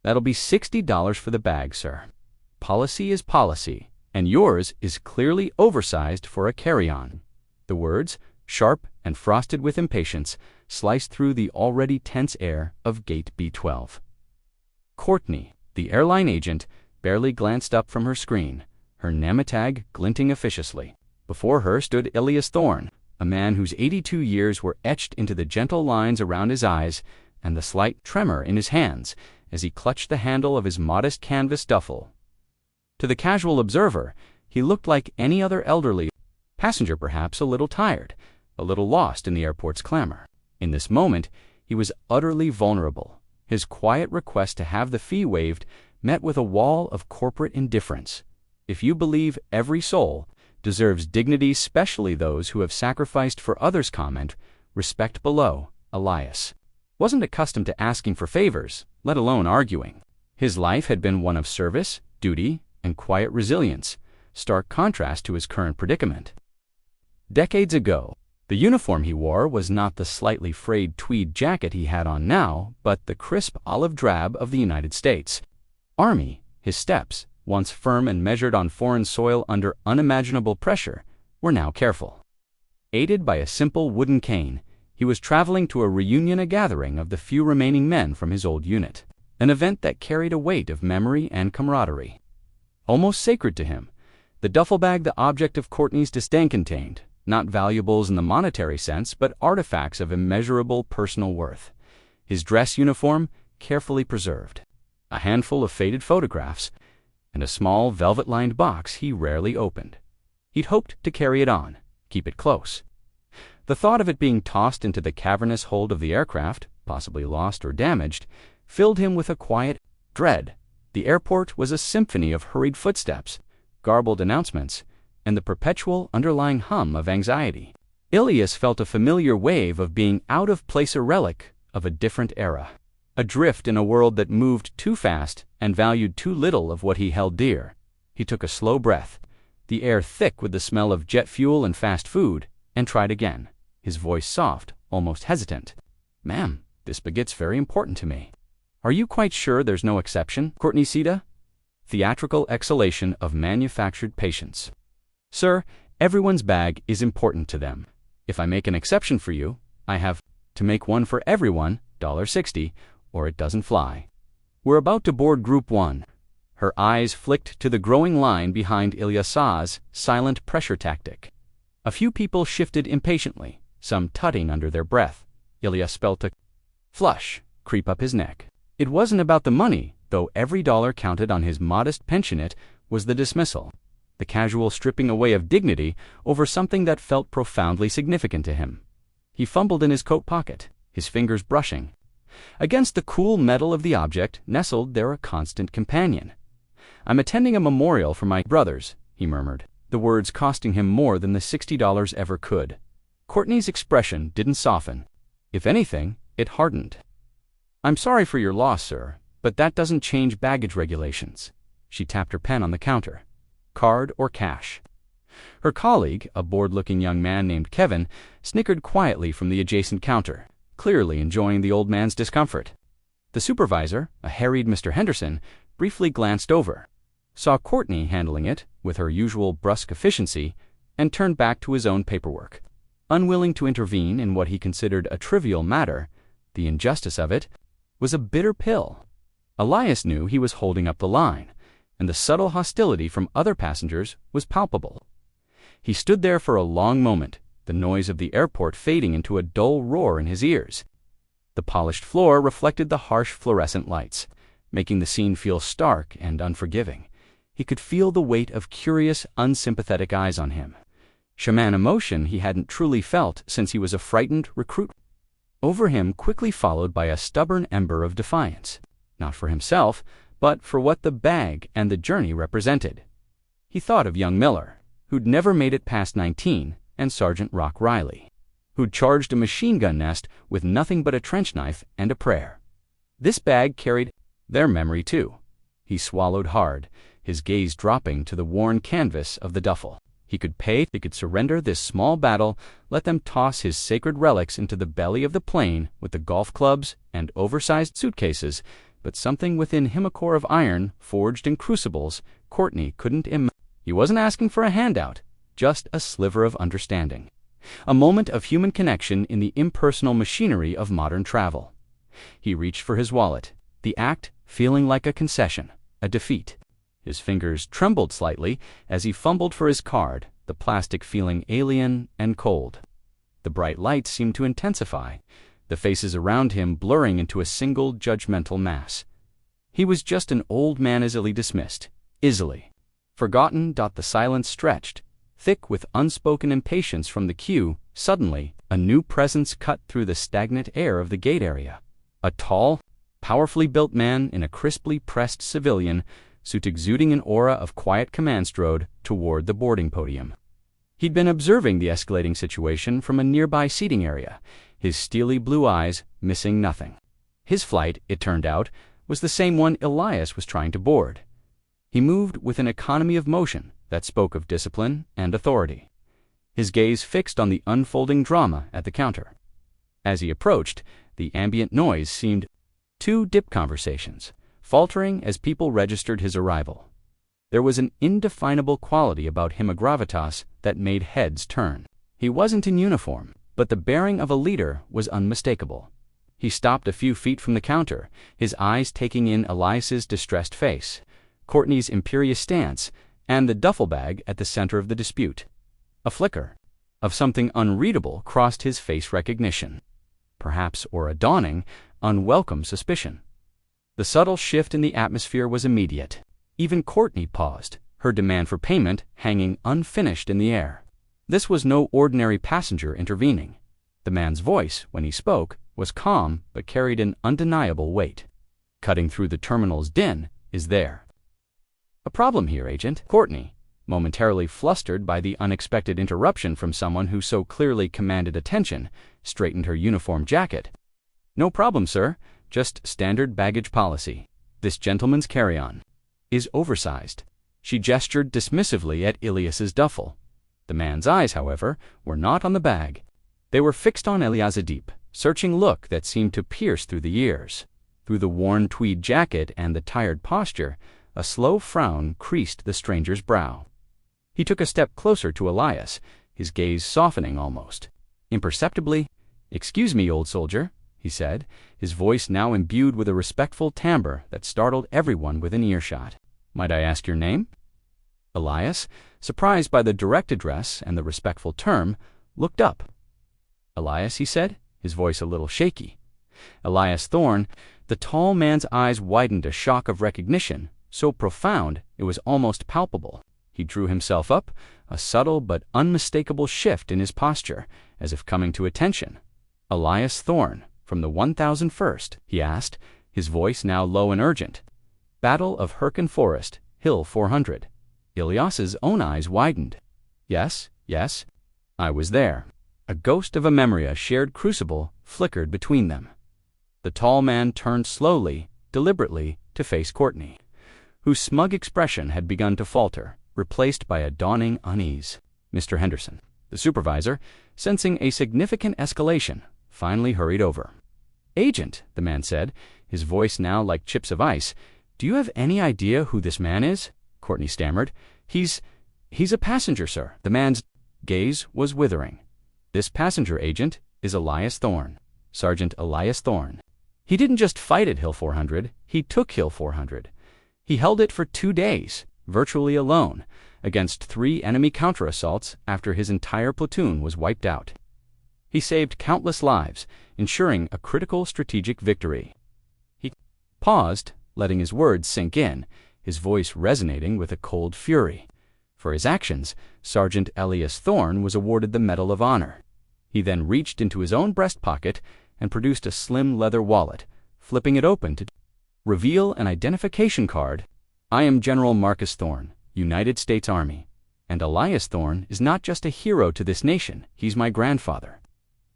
"That'll be $60 for the bag, sir. Policy is policy, and yours is clearly oversized for a carry-on." The words, sharp and frosted with impatience, sliced through the already tense air of Gate B12. Courtney, the airline agent, barely glanced up from her screen, her name-tag glinting officiously. Before her stood Ilias Thorne, a man whose 82 years were etched into the gentle lines around his eyes and the slight tremor in his hands as he clutched the handle of his modest canvas duffel. To the casual observer, he looked like any other elderly passenger, perhaps a little tired, a little lost in the airport's clamor. In this moment, he was utterly vulnerable. His quiet request to have the fee waived met with a wall of corporate indifference. If you believe every soul deserves dignity, especially those who have sacrificed for others, comment, respect below, Elias wasn't accustomed to asking for favors, let alone arguing. His life had been one of service, duty, and quiet resilience, stark contrast to his current predicament. Decades ago, the uniform he wore was not the slightly frayed tweed jacket he had on now, but the crisp olive drab of the United States Army. His steps, once firm and measured on foreign soil under unimaginable pressure, were now careful. Aided by a simple wooden cane, he was traveling to a gathering of the few remaining men from his old unit, an event that carried a weight of memory and camaraderie. Almost sacred to him, the duffel bag, the object of Courtney's disdain, contained not valuables in the monetary sense, but artifacts of immeasurable personal worth. His dress uniform, carefully preserved, a handful of faded photographs, and a small velvet-lined box he rarely opened. He'd hoped to carry it on, keep it close. The thought of it being tossed into the cavernous hold of the aircraft, possibly lost or damaged, filled him with a quiet dread. The airport was a symphony of hurried footsteps, garbled announcements, and the perpetual underlying hum of anxiety. Ilias felt a familiar wave of being out of place, a relic of a different era, adrift in a world that moved too fast and valued too little of what he held dear. He took a slow breath, the air thick with the smell of jet fuel and fast food, and tried again, his voice soft, almost hesitant. "Ma'am, this bagitte's very important to me." "Are you quite sure there's no exception, Courtney Sita?" Theatrical exhalation of manufactured patience. "Sir, everyone's bag is important to them. If I make an exception for you, I have to make one for everyone, $60, or it doesn't fly. We're about to board Group 1. Her eyes flicked to the growing line behind Ilyas's silent pressure tactic. A few people shifted impatiently, some tutting under their breath. Ilyas felt a flush creep up his neck. It wasn't about the money, though every dollar counted on his modest pensionate, was the dismissal, the casual stripping away of dignity over something that felt profoundly significant to him. He fumbled in his coat pocket, his fingers brushing. Against the cool metal of the object nestled there a constant companion. "I'm attending a memorial for my brothers," he murmured, the words costing him more than the $60 ever could. Courtney's expression didn't soften. If anything, it hardened. "I'm sorry for your loss, sir, but that doesn't change baggage regulations." She tapped her pen on the counter. "Card or cash?" Her colleague, a bored-looking young man named Kevin, snickered quietly from the adjacent counter, clearly enjoying the old man's discomfort. The supervisor, a harried Mr. Henderson, briefly glanced over, saw Courtney handling it with her usual brusque efficiency, and turned back to his own paperwork. Unwilling to intervene in what he considered a trivial matter, the injustice of it was a bitter pill. Elias knew he was holding up the line, and the subtle hostility from other passengers was palpable. He stood there for a long moment, the noise of the airport fading into a dull roar in his ears. The polished floor reflected the harsh fluorescent lights, making the scene feel stark and unforgiving. He could feel the weight of curious, unsympathetic eyes on him. Shaman emotion he hadn't truly felt since he was a frightened recruit. Over him quickly followed by a stubborn ember of defiance, not for himself, but for what the bag and the journey represented. He thought of young Miller, who'd never made it past 19, and Sergeant Rock Riley, who'd charged a machine gun nest with nothing but a trench knife and a prayer. This bag carried their memory too. He swallowed hard, his gaze dropping to the worn canvas of the duffel. He could pay, he could surrender this small battle, let them toss his sacred relics into the belly of the plane with the golf clubs and oversized suitcases, but something within him, a core of iron forged in crucibles, Courtney couldn't imagine. He wasn't asking for a handout, just a sliver of understanding. A moment of human connection in the impersonal machinery of modern travel. He reached for his wallet, the act feeling like a concession, a defeat. His fingers trembled slightly as he fumbled for his card, the plastic feeling alien and cold. The bright lights seemed to intensify, the faces around him blurring into a single judgmental mass. He was just an old man easily dismissed, easily forgotten. The silence stretched, thick with unspoken impatience from the queue. Suddenly, a new presence cut through the stagnant air of the gate area. A tall, powerfully built man in a crisply pressed civilian suit exuding an aura of quiet command strode toward the boarding podium. He'd been observing the escalating situation from a nearby seating area, his steely blue eyes missing nothing. His flight, it turned out, was the same one Elias was trying to board. He moved with an economy of motion that spoke of discipline and authority, his gaze fixed on the unfolding drama at the counter. As he approached, the ambient noise seemed two dip conversations, faltering as people registered his arrival. There was an indefinable quality about him, a gravitas that made heads turn. He wasn't in uniform, but the bearing of a leader was unmistakable. He stopped a few feet from the counter, his eyes taking in Elias's distressed face, Courtney's imperious stance, and the duffel bag at the center of the dispute. A flicker of something unreadable crossed his face recognition, perhaps, or a dawning, unwelcome suspicion. The subtle shift in the atmosphere was immediate. Even Courtney paused, her demand for payment hanging unfinished in the air. This was no ordinary passenger intervening. The man's voice, when he spoke, was calm but carried an undeniable weight. Cutting through the terminal's din, "Is there a problem here, Agent?" Courtney, momentarily flustered by the unexpected interruption from someone who so clearly commanded attention, straightened her uniform jacket. "No problem, sir. Just standard baggage policy. This gentleman's carry-on is oversized." She gestured dismissively at Elias's duffel. The man's eyes, however, were not on the bag. They were fixed on Elias, a deep, searching look that seemed to pierce through the years. Through the worn tweed jacket and the tired posture, a slow frown creased the stranger's brow. He took a step closer to Elias, his gaze softening almost imperceptibly. "Excuse me, old soldier," he said, his voice now imbued with a respectful timbre that startled everyone within earshot. "Might I ask your name?" Elias, surprised by the direct address and the respectful term, looked up. "Elias," he said, his voice a little shaky. "Elias Thorne." The tall man's eyes widened, a shock of recognition, so profound it was almost palpable. He drew himself up, a subtle but unmistakable shift in his posture, as if coming to attention. "Elias Thorne, from the 1001st, he asked, his voice now low and urgent. "Battle of Herkin Forest, Hill 400. Elias's own eyes widened. "Yes, yes. I was there." A ghost of a memory, a shared crucible, flickered between them. The tall man turned slowly, deliberately, to face Courtney, whose smug expression had begun to falter, replaced by a dawning unease. "Mr. Henderson." The supervisor, sensing a significant escalation, finally hurried over. "Agent," the man said, his voice now like chips of ice, "do you have any idea who this man is?" Courtney stammered. He's a passenger, sir." The man's gaze was withering. "This passenger, Agent, is Elias Thorne, Sergeant Elias Thorne. He didn't just fight at Hill 400, he took Hill 400. He held it for 2 days, virtually alone, against 3 enemy counter-assaults after his entire platoon was wiped out. He saved countless lives, ensuring a critical strategic victory." He paused, letting his words sink in, his voice resonating with a cold fury. For his actions, Sergeant Elias Thorne was awarded the Medal of Honor. He then reached into his own breast pocket and produced a slim leather wallet, flipping it open to reveal an identification card. "I am General Marcus Thorne, United States Army, and Elias Thorne is not just a hero to this nation, he's my grandfather."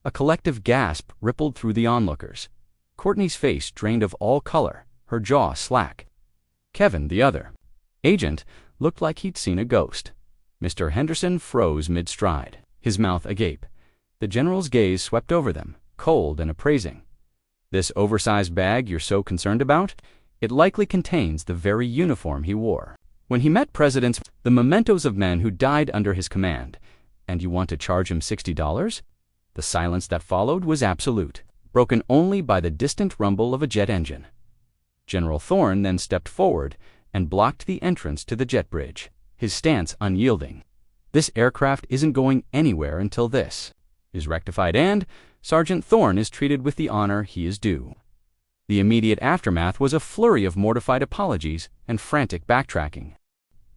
A collective gasp rippled through the onlookers. Courtney's face drained of all color, her jaw slack. Kevin, the other agent, looked like he'd seen a ghost. Mr. Henderson froze mid-stride, his mouth agape. The general's gaze swept over them, cold and appraising. "This oversized bag you're so concerned about?" It likely contains the very uniform he wore. When he met presidents, the mementos of men who died under his command, and you want to charge him $60? The silence that followed was absolute, broken only by the distant rumble of a jet engine. General Thorne then stepped forward and blocked the entrance to the jet bridge, his stance unyielding. This aircraft isn't going anywhere until this is rectified, and Sergeant Thorne is treated with the honor he is due. The immediate aftermath was a flurry of mortified apologies and frantic backtracking.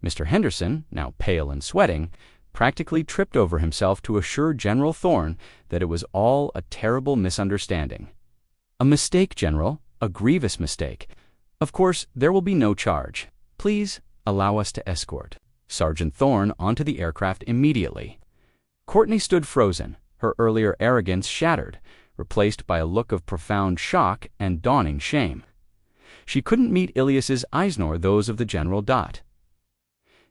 Mr. Henderson, now pale and sweating, practically tripped over himself to assure General Thorne that it was all a terrible misunderstanding. "A mistake, General, a grievous mistake. Of course, there will be no charge. Please allow us to escort Sergeant Thorne onto the aircraft immediately." Courtney stood frozen, her earlier arrogance shattered, replaced by a look of profound shock and dawning shame. She couldn't meet Ilias's eyes nor those of the General.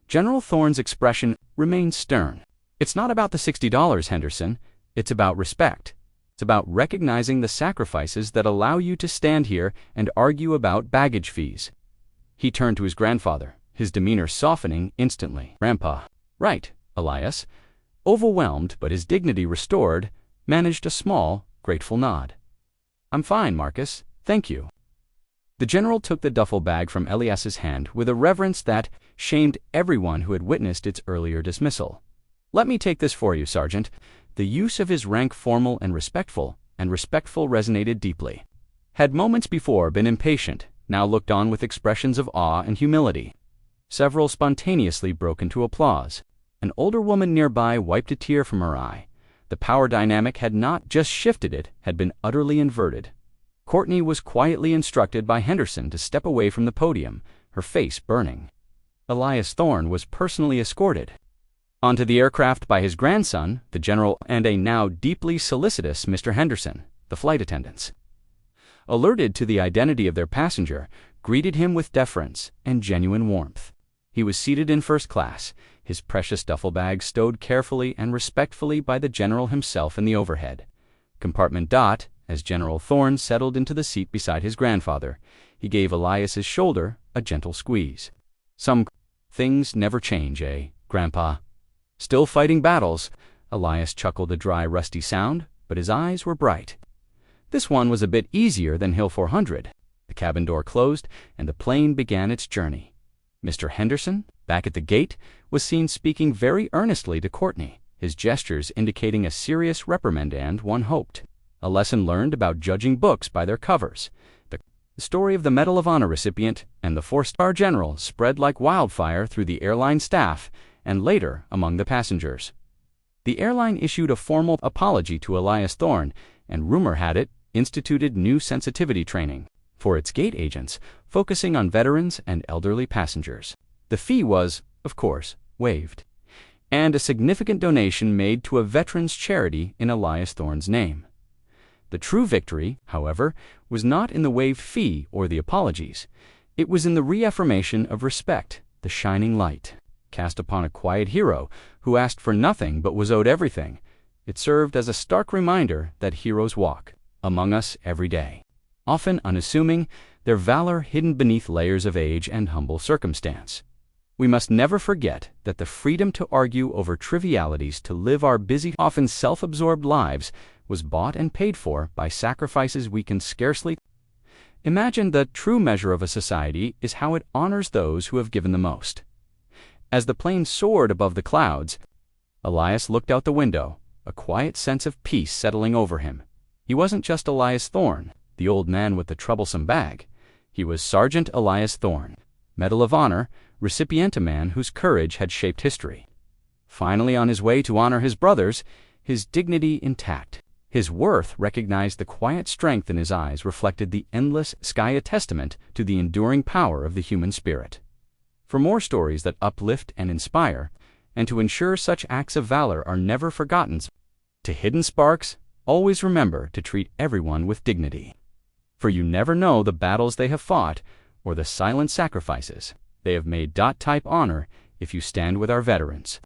General Thorne's expression remained stern. "It's not about the $60, Henderson. It's about respect. It's about recognizing the sacrifices that allow you to stand here and argue about baggage fees." He turned to his grandfather, his demeanor softening instantly. Grandpa, right, Elias, overwhelmed but his dignity restored, managed a small, grateful nod. "I'm fine, Marcus, thank you." The general took the duffel bag from Elias's hand with a reverence that shamed everyone who had witnessed its earlier dismissal. "Let me take this for you, Sergeant." The use of his rank formal and respectful resonated deeply. Had moments before been impatient, now looked on with expressions of awe and humility. Several spontaneously broke into applause. An older woman nearby wiped a tear from her eye. The power dynamic had not just shifted, it had been utterly inverted. Courtney was quietly instructed by Henderson to step away from the podium, her face burning. Elias Thorne was personally escorted onto the aircraft by his grandson, the general, and a now deeply solicitous Mr. Henderson, the flight attendants. Alerted to the identity of their passenger, greeted him with deference and genuine warmth. He was seated in first class, his precious duffel bag stowed carefully and respectfully by the general himself in the overhead. Compartment . As General Thorne settled into the seat beside his grandfather, he gave Elias's shoulder a gentle squeeze. "Some things never change, eh, Grandpa?" "Still fighting battles." Elias chuckled a dry, rusty sound, but his eyes were bright. This one was a bit easier than Hill 400. The cabin door closed, and the plane began its journey. Mr. Henderson, back at the gate, was seen speaking very earnestly to Courtney, his gestures indicating a serious reprimand and, one hoped, a lesson learned about judging books by their covers. The story of the Medal of Honor recipient and the 4-star general spread like wildfire through the airline staff and later among the passengers. The airline issued a formal apology to Elias Thorne, and rumor had it instituted new sensitivity training for its gate agents, focusing on veterans and elderly passengers. The fee was, of course, waived, and a significant donation made to a veterans charity in Elias Thorne's name. The true victory, however, was not in the waived fee or the apologies. It was in the reaffirmation of respect, the shining light cast upon a quiet hero who asked for nothing but was owed everything. It served as a stark reminder that heroes walk among us every day, often unassuming, their valor hidden beneath layers of age and humble circumstance. We must never forget that the freedom to argue over trivialities, to live our busy, often self-absorbed lives, was bought and paid for by sacrifices we can scarcely imagine. The true measure of a society is how it honors those who have given the most. As the plane soared above the clouds, Elias looked out the window, a quiet sense of peace settling over him. He wasn't just Elias Thorne, the old man with the troublesome bag. He was Sergeant Elias Thorne, Medal of Honor recipient, a man whose courage had shaped history. Finally on his way to honor his brothers, his dignity intact. His worth recognized, the quiet strength in his eyes reflected the endless sky, a testament to the enduring power of the human spirit. For more stories that uplift and inspire, and to ensure such acts of valor are never forgotten, to Hidden Sparks, always remember to treat everyone with dignity. For you never know the battles they have fought or the silent sacrifices they have made. Type honor if you stand with our veterans.